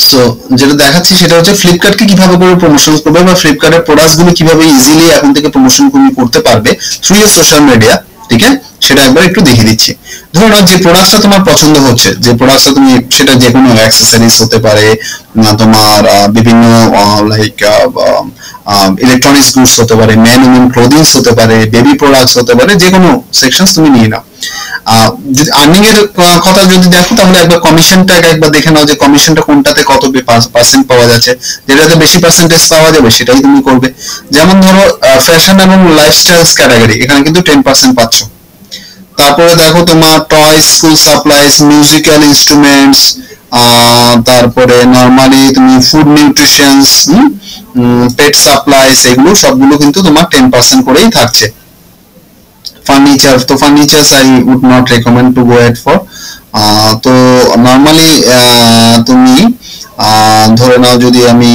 So যেটা দেখাচ্ছি সেটা হচ্ছে ফ্লিপকার্টকে কিভাবে করে প্রমোশন করবে বা ফ্লিপকার্টের প্রোডাক্টসগুলো কিভাবে ইজিলি এখন থেকে প্রমোশন করতে পারবে থ্রু ইউর সোশ্যাল মিডিয়া, ঠিক আছে? সেটা একবার একটু দেখিয়ে দিচ্ছি। ধরো না, যে প্রোডাক্টটা তোমার পছন্দ হচ্ছে, যে প্রোডাক্টটা তুমি, সেটা যে কোনো অ্যাক্সেসরিজ হতে পারে, তোমার বিভিন্ন লাইক ইলেকট্রনিক্স গুডস হতে পারে, ম্যান উমেন ক্লোদিংস হতে পারে, বেবি প্রোডাক্টস হতে পারে, যে কোনো সেকশনস তুমি নিয়ে নাও। যদি আর্নিং এর কথা যদি দেখো তাহলে একবার কমিশনটা একবার দেখে নাও যে কমিশনটা কোনটাতে কত পার্সেন্ট পাওয়া যাচ্ছে, যেটাতে বেশি পার্সেন্টেজ পাওয়া যাবে সেটাই তুমি করবে। যেমন ধরো ফ্যাশন এবং লাইফস্টাইল ক্যাটাগরি, এখানে কিন্তু 10% পাচ্ছ। তারপরে দেখো তোমার toys, school supplies, musical instruments, তারপরে নরমালি তুমি ফুড নিউট্রিশনস, পেট সাপ্লাইজ, এগুলো সবগুলো কিন্তু তোমার 10% করেই থাকছে। ফার্নিচার, তো furnitures I would not recommend to go at for. তো নরমালি তুমি ধরে নাও যদি আমি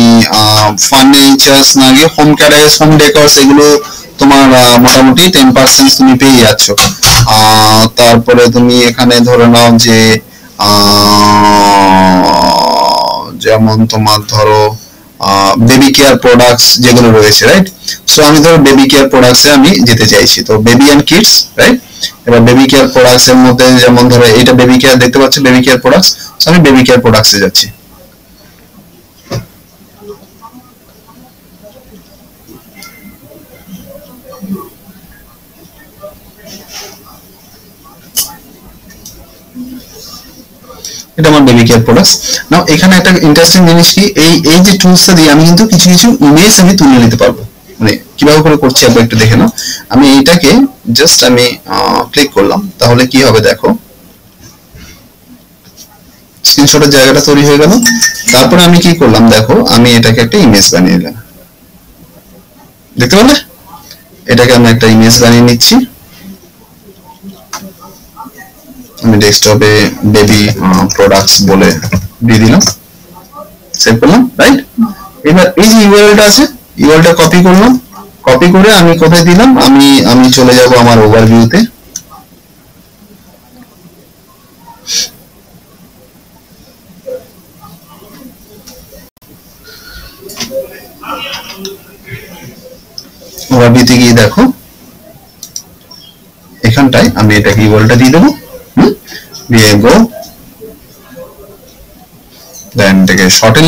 ফার্নিচার্স না গিয়ে হোম ক্যাটাগরিজ, হোম ডেকরস, এগুলো তোমার মোটামুটি 10% তুমি পেয়ে যাচ্ছ। তারপরে তুমি এখানে ধরে নাও যে যেমন তোমার ধরো বেবি কেয়ার প্রোডাক্টস যেগুলো রয়েছে, রাইট? সো আমি ধরো বেবি কেয়ার প্রোডাক্টসে আমি যেতে চাইছি, তো বেবি এন্ড কিডস, রাইট? এবার বেবি কেয়ার প্রোডাক্টস এর মধ্যে যেমন ধরো এটা বেবি কেয়ার দেখতে পাচ্ছ, বেবি কেয়ার প্রোডাক্টস, সো আমি বেবি কেয়ার প্রোডাক্টসে যাচ্ছি। এটা আমার বেবি কেয়ার প্রোডাক্টস। নাও এখানে একটা ইন্টারেস্টিং জিনিস কি, এই যে টুলসটা দিয়ে আমি কিন্তু কিছু কিছু ইমেজ আমি তুলে নিতে পারবো। মানে কিভাবে করে করছি একবার একটু দেখে নাও। আমি এইটাকে জাস্ট আমি ক্লিক করলাম, তাহলে কি হবে দেখো, স্ক্রিনশটের জায়গাটা তৈরি হয়ে গেল। তারপরে আমি কি করলাম দেখো, আমি এটাকে একটা ইমেজ বানিয়ে নিলাম, দেখতে পারলে? এটাকে আমি একটা ইমেজ বানিয়ে নিচ্ছি। আমি ডেস্কটপে বেবি প্রোডাক্টস বলে দিয়ে দিলাম, সেভ করলাম, রাইট? এবার এই যে ইউআরএলটা আছে, ইউআরএলটা কপি করলাম, কপি করে আমি কোথায় দিলাম, আমি চলে যাব আমার ওভারভিউতে। ওভারভিউতে গিয়ে দেখো এখানটায় আমি এটাকে ইউআরএলটা দিয়ে দেবো, দিয়ে গো, দেন এটাকে শর্টেন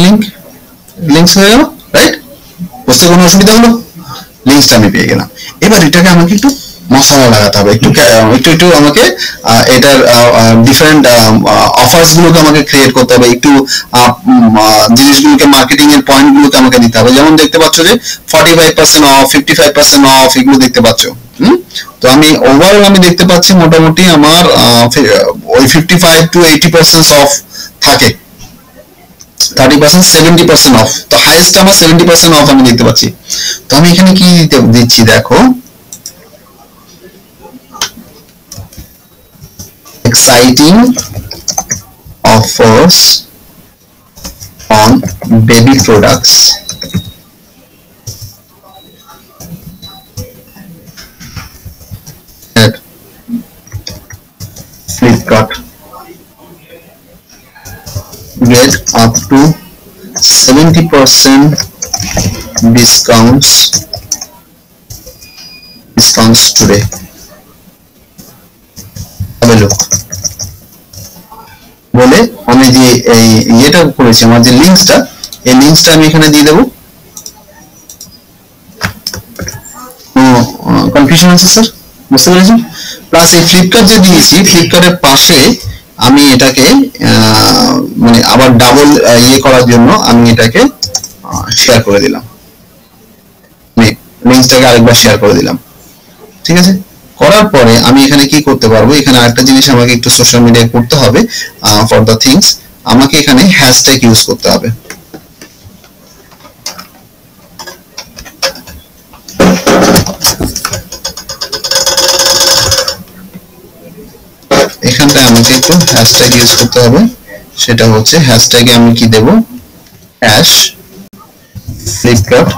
লিঙ্কস হয়ে গেল, রাইট? বুঝতে কোনো অসুবিধা হলো? লিঙ্কসটা আমি পেয়ে গেলাম। এবার এটাকে আমাকে একটু মশলা লাগাতে হবে, একটু একটু আমাকে এটার ডিফারেন্ট অফার্স গুলোকে আমাকে ক্রিয়েট করতে হবে, একটু জিনিসগুলোকে, মার্কেটিং এর পয়েন্ট গুলোকে আমাকে দিতে হবে। যেমন দেখতে পাচ্ছ যে 45% অফ, 55% অফ, এগুলো দেখতে পাচ্ছ। তো আমি ওভারঅল আমি দেখতে পাচ্ছি মোটামুটি আমার ওই 55 to 80% অফ থাকে, 30%, 70% অফ। তো হাইয়েস্ট আমার 70% অফ আমি দেখতে পাচ্ছি। তো আমি এখানে কি দিচ্ছি দেখো, exciting offers on baby products at Flipkart, get up to 70% discounts today. বলে আমি যে এই ইয়েটা করেছি, আমার যে লিংকসটা, এই লিংকসটা আমি এখানে দিয়ে দেবো। কনফিউশন আছে স্যার? বুঝতে পেরেছেন? প্লাস এই ফ্লিপকার্ট যে দিয়েছি, ফ্লিপকার্টের পাশে আমি এটাকে মানে আবার ডাবল ইয়ে করার জন্য আমি এটাকে শেয়ার করে দিলাম, লিংকসটাকে আরেকবার শেয়ার করে দিলাম, ঠিক আছে? করার পরে আমি এখানে কি করতে পারবো, এখানে আরেকটা জিনিস আমাকে একটু সোশ্যাল মিডিয়ায় করতে হবে। ফর দ্য থিংস আমাকে এখানে হ্যাশট্যাগ ইউজ করতে হবে। এখানটায় আমাকে একটু হ্যাশট্যাগ ইউজ করতে হবে। সেটা হচ্ছে হ্যাশট্যাগে আমি কি দেব, হ্যাশ ফ্লিপকার্ট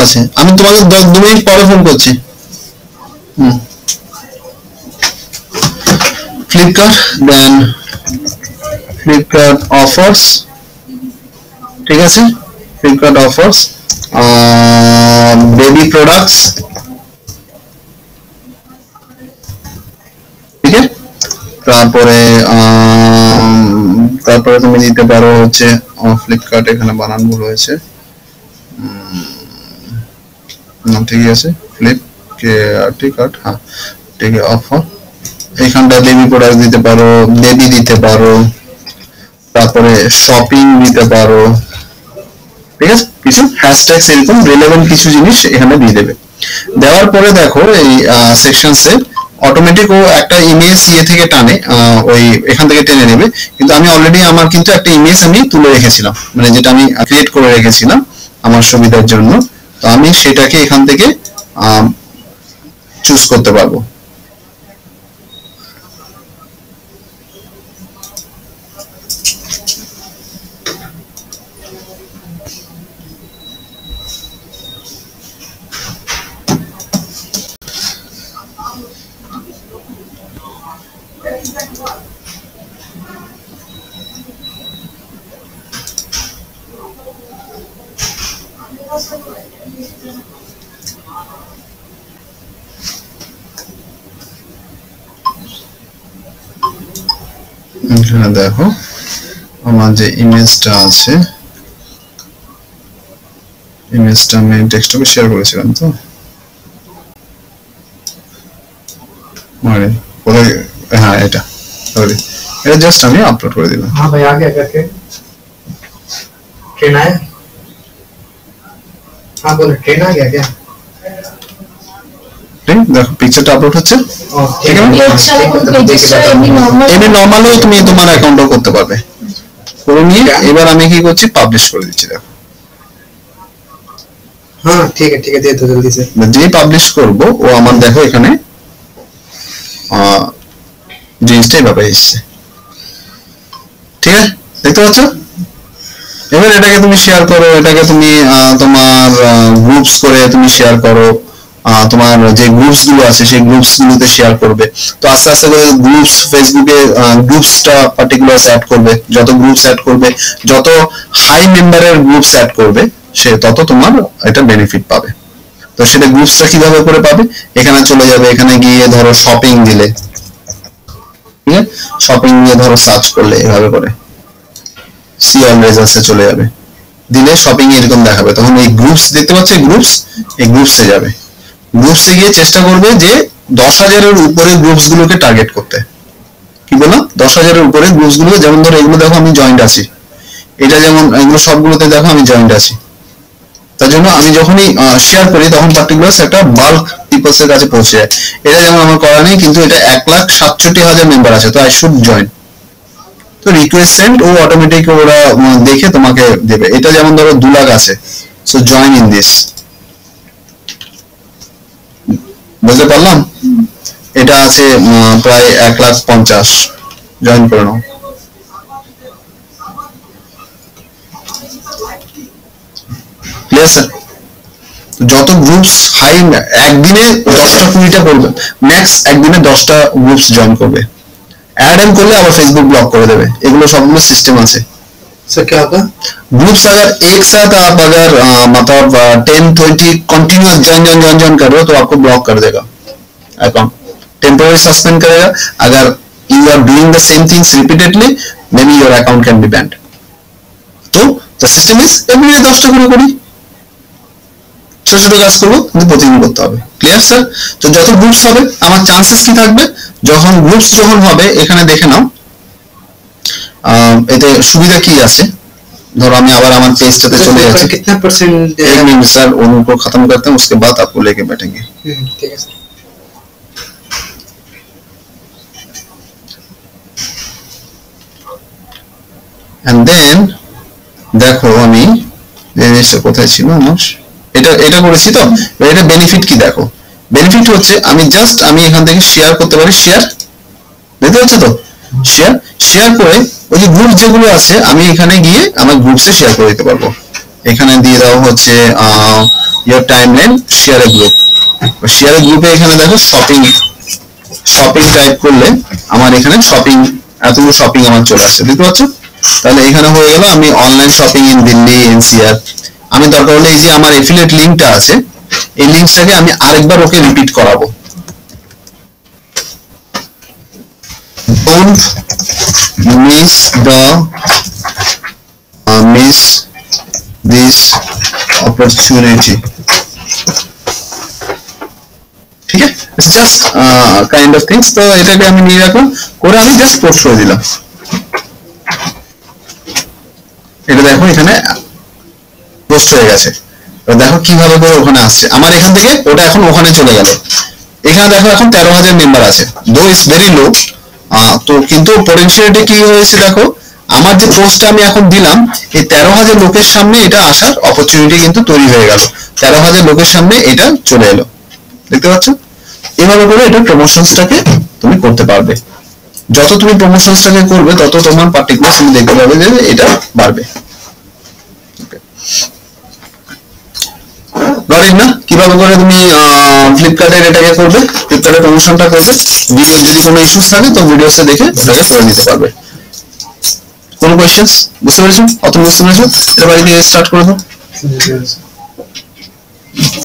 আছে, আমি তোমাকে 2 মিনিট পরে ফোন করছি। ফ্লিপকার্ট, দেন ফ্লিপকার্ট অফার্স, ঠিক আছে, ফ্লিপকার্ট অফার্স, বেবি প্রোডাক্টস, ঠিক আছে। তারপরে তুমি দিতে পারো হচ্ছে ফ্লিপকার্ট, এখানে বানান ভুল হয়েছে, ঠিক আছে, ফ্লিপকার্ট, হ্যাঁ ঠিক আছে, অফার, এখানটা বেবি প্রোডাক্ট দিতে পারো, বেবি দিতে পারো, তারপরে শপিং দিতে পারো, ঠিক আছে, কিছু হ্যাশট্যাগস এরকম রিলেভেন্ট কিছু জিনিস এখানে দিয়ে দেবে। দেওয়ার পরে দেখো এই সেকশনসে অটোমেটিক ও একটা ইমেজ থেকে টানে, ওই এখান থেকে টেনে নেবে, কিন্তু আমি অলরেডি আমার কিন্তু একটা ইমেজ আমি তুলে রেখেছিলাম, মানে যেটা আমি ক্রিয়েট করে রেখেছিলাম আমার সুবিধার জন্য, তো আমি সেটাকে এখান থেকে চুজ করতে পারবো। এখানে দেখো আমার যে ইমেজটা আছে, ইমেজটা আমি ডেস্কটপে শেয়ার করেছিলাম, তো মানে কোথায়, হ্যাঁ এটা সরি, এটা জাস্ট আমি আপলোড করে দিলাম। हाँ भाई आ गया करके ट्रेन आया, हाँ बोलो ट्रेन आ गया क्या, ঠিক দেখো পিকচারটা আপলোড হচ্ছে, ঠিক আছে, এমনি নরমালও তুমি তোমার অ্যাকাউন্টও করতে পারবে, করে নিয়ে এবার আমি কি করছি, পাবলিশ করে দিচ্ছি। দেখো हाँ ठीक है दे दो जल्दी से, যে পাবলিশ করব ও আমার দেখো এখানে জিনিসটা এভাবে এসেছে, ঠিক আছে, দেখতে পাচ্ছ। এবার এটাকে তুমি শেয়ার করো, এটাকে তুমি তোমার গ্রুপস করে তুমি শেয়ার করো, তোমার যে গ্রুপস গুলো আছে সেই গ্রুপস গুলোতে শেয়ার করবে। তো আস্তে আস্তে করে গ্রুপস, ফেসবুকে গ্রুপসটা পার্টিকুলার অ্যাড করবে, যত গ্রুপস অ্যাড করবে, যত হাই মেম্বারের গ্রুপস অ্যাড করবে সে তত তোমার এটা বেনিফিট পাবে। তো সেটা গ্রুপসটা কিভাবে করে পাবে, এখানে চলে যাবে, এখানে গিয়ে ধরো শপিং দিলে, ঠিক আছে, শপিং নিয়ে ধরো সার্চ করলে এভাবে করে সি অল রেজাল্টসে চলে যাবে, দিলে শপিং এরকম দেখাবে, তখন এই গ্রুপস দেখতে পাচ্ছ, এই গ্রুপসে যাবে, গ্রুপসে গিয়ে চেষ্টা করবে যে 10,000-এর উপরে গ্রুপস গুলোকে টার্গেট করতে। কি বললাম, 10,000-এর উপরে গ্রুপস গুলো, যেমন ধরো এগুলো দেখো আমি জয়েন্ট আছি, এটা যেমন এগুলো সবগুলোতে দেখো আমি জয়েন্ট আছি, তার জন্য আমি যখনই শেয়ার করি তখন পার্টিকুলার একটা বাল্ক পিপলস এর কাছে পৌঁছে যায়। এটা যেমন আমার করা নেই, কিন্তু এটা 1,67,000 মেম্বার আছে, তো আই শুড জয়েন, তো রিকোয়েস্ট সেন্ড ও অটোমেটিক ওরা দেখে তোমাকে দেবে। এটা যেমন ধরো 2 লাখ আছে, সো জয়েন ইন দিস, বুঝতে পারলাম, এটা আছে প্রায় 1,50,000, জয়েন করে নাও। Clear sir? যত গ্রুপস হাই, একদিনে 10টা 20টা করবে ম্যাক্স, একদিনে 10টা গ্রুপস জয়েন করবে, ऐड एंड করলে আবার ফেসবুক ব্লক করে দেবে, এগুলো সবগুলো সিস্টেম আছে। सर क्या होगा, ग्रुप्स अगर एक साथ आप अगर मतलब 10-20 कंटिन्यूअस ज्वाइन कर रहे हो तो आपको ब्लॉक कर देगा अकाउंट, टेम्पोररी सस्पेंड करेगा। अगर you are doing the same things repeatedly may be your account can be banned. तो द सिस्टेम इज एवरी 10টা করে করি, ছোট ছোট কাজ করবো কিন্তু প্রতিদিন করতে হবে। Clear sir? তো যত গ্রুপস হবে আমার চান্সেস কি থাকবে, যখন গ্রুপস যখন হবে এখানে দেখে নাও এতে সুবিধা কি আছে। ধরো আমি আবার আমার पेजটাতে চলে যাচ্ছি, कितना परसेंट, एक मिनट सर उनको खत्म करते हैं, उसके बाद आपको लेके बैठेंगे। ठीक है सर। एंड देन देखो আমি জিনিসটা কোথায় ছিল আমার, এটা করেছি, তো এটা বেনিফিট কি দেখো, বেনিফিট হচ্ছে আমি জাস্ট আমি এখান থেকে শেয়ার করতে পারি, শেয়ার দেখতে পাচ্ছ তো, শেয়ার করে ওই যে গ্রুপ যেগুলো আছে আমি এখানে গিয়ে আমার গ্রুপসে শেয়ার করে দিতে পারবো। এখানে দিয়ে দাও হচ্ছে your timeline, share a group. Share গ্রুপে এখানে দেখো শপিং টাইপ করলে আমার এখানে শপিং, এতগুলো শপিং আমার চলে আসছে, দেখতে পাচ্ছ? তাহলে এখানে হয়ে গেল আমি online shopping in Delhi NCR. আমি দরকার হলে এই যে আমার এফিলিয়েট লিংকটা আছে, এই লিংকটাকে আমি আরেকবার ওকে রিপিট করাবো। Don't miss this opportunity. ঠিক আছে, it's just kind of things. তো এটাকে আমি নিয়ে রাখলাম, করে আমি জাস্ট পোস্ট করে দিলাম। এটা দেখো এখানে পোস্ট হয়ে গেছে। তো দেখো কিভাবে করে ওখানে আসছে, আমার এখান থেকে ওটা এখন ওখানে চলে গেল। এখানে দেখো এখন 13,000 মেম্বার আছে, দো ইজ ভেরি লো। তো কিন্তু পটেনশিয়ালিটি কি হয়েছে দেখো, আমার যে পোস্টটা আমি এখন দিলাম, এই 13,000 লোকের সামনে এটা আসার অপরচুনিটি কিন্তু তৈরি হয়ে গেল। 13,000 লোকের সামনে এটা চলে এলো, দেখতে পাচ্ছ? এভাবে করে এটা প্রমোশনসটাকে তুমি করতে পারবে। যত তুমি প্রমোশনসটাকে করবে তত তোমার পার্টিকুলার তুমি দেখতে পাবে যে এটা বাড়বে। গরিব না কিভাবে করে তুমি ফ্লিপকার্টের এটাকে করবে, ফ্লিপকার্টের প্রমোশনটা করবে। ভিডিও যদি কোনো ইস্যুস থাকে তো ভিডিওসে দেখে ওটাকে করে নিতে পারবে। কোনো কোয়েশ্চেন্স? বুঝতে পেরেছো? অত বুঝতে পেরেছো? এর বাড়ি থেকে স্টার্ট করে দাও।